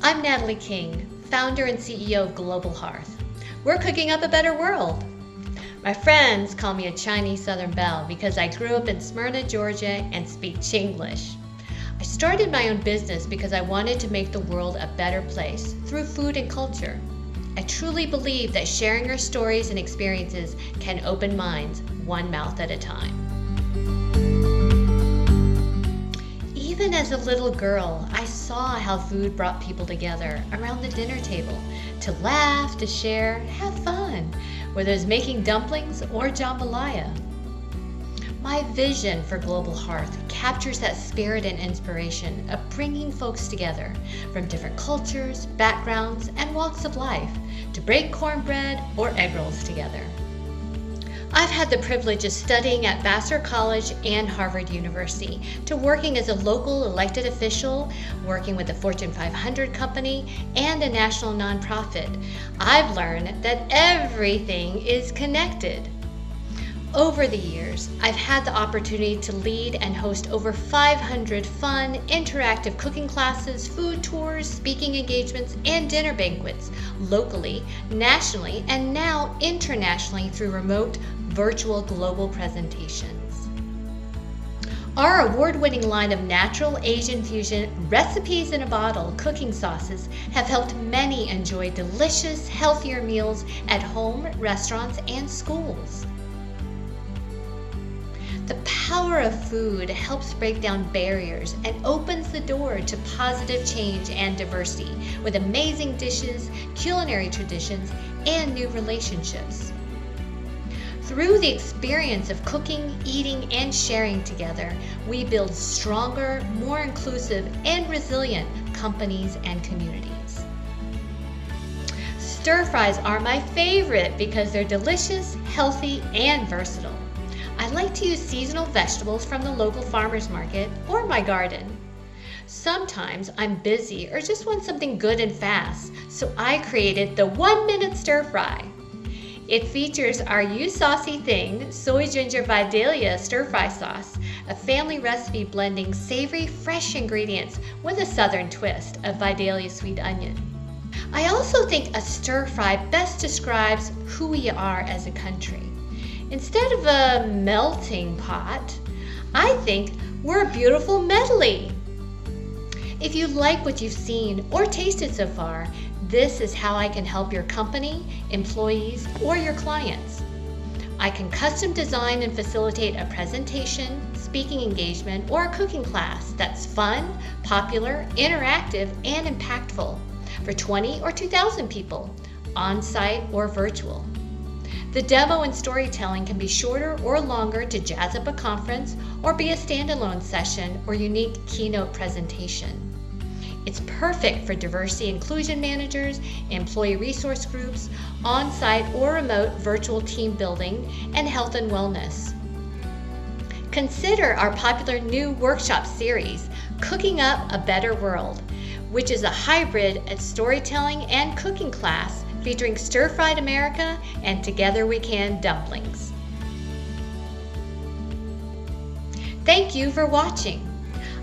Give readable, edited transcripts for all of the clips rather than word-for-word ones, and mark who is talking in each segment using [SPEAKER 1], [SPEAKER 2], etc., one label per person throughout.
[SPEAKER 1] I'm Natalie King, founder and CEO of Global Hearth. We're cooking up a better world. My friends call me a Chinese Southern Belle because I grew up in Smyrna, Georgia and speak Chinglish. I started my own business because I wanted to make the world a better place through food and culture. I truly believe that sharing our stories and experiences can open minds one mouth at a time. Even as a little girl, I saw how food brought people together around the dinner table to laugh, to share, have fun, whether it's making dumplings or jambalaya. My vision for Global Hearth captures that spirit and inspiration of bringing folks together from different cultures, backgrounds, and walks of life to break cornbread or egg rolls together. I've had the privilege of studying at Vassar College and Harvard University, to working as a local elected official, working with a Fortune 500 company, and a national nonprofit. I've learned that everything is connected. Over the years, I've had the opportunity to lead and host over 500 fun, interactive cooking classes, food tours, speaking engagements, and dinner banquets, locally, nationally, and now internationally through remote, virtual global presentations. Our award-winning line of natural Asian fusion recipes in a bottle cooking sauces have helped many enjoy delicious, healthier meals at home, restaurants, and schools. The power of food helps break down barriers and opens the door to positive change and diversity with amazing dishes, culinary traditions, and new relationships. Through the experience of cooking, eating, and sharing together, we build stronger, more inclusive, and resilient companies and communities. Stir fries are my favorite because they're delicious, healthy, and versatile. I like to use seasonal vegetables from the local farmer's market or my garden. Sometimes I'm busy or just want something good and fast, so I created the 1-minute stir fry. It features our You Saucy Thing soy ginger Vidalia stir fry sauce, a family recipe blending savory, fresh ingredients with a southern twist of Vidalia sweet onion. I also think a stir fry best describes who we are as a country. Instead of a melting pot, I think we're a beautiful medley. If you like what you've seen or tasted so far, this is how I can help your company, employees, or your clients. I can custom design and facilitate a presentation, speaking engagement, or a cooking class that's fun, popular, interactive, and impactful for 20 or 2,000 people, on-site or virtual. The demo and storytelling can be shorter or longer to jazz up a conference or be a standalone session or unique keynote presentation. It's perfect for diversity inclusion managers, employee resource groups, on-site or remote virtual team building, and health and wellness. Consider our popular new workshop series, Cooking Up a Better World, which is a hybrid of storytelling and cooking class featuring stir-fried America and Together We Can dumplings. Thank you for watching.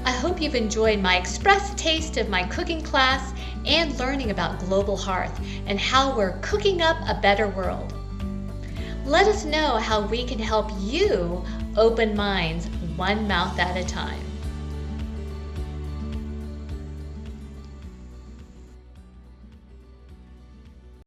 [SPEAKER 1] I hope you've enjoyed my express taste of my cooking class and learning about Global Hearth and how we're cooking up a better world. Let us know how we can help you open minds one mouth at a time.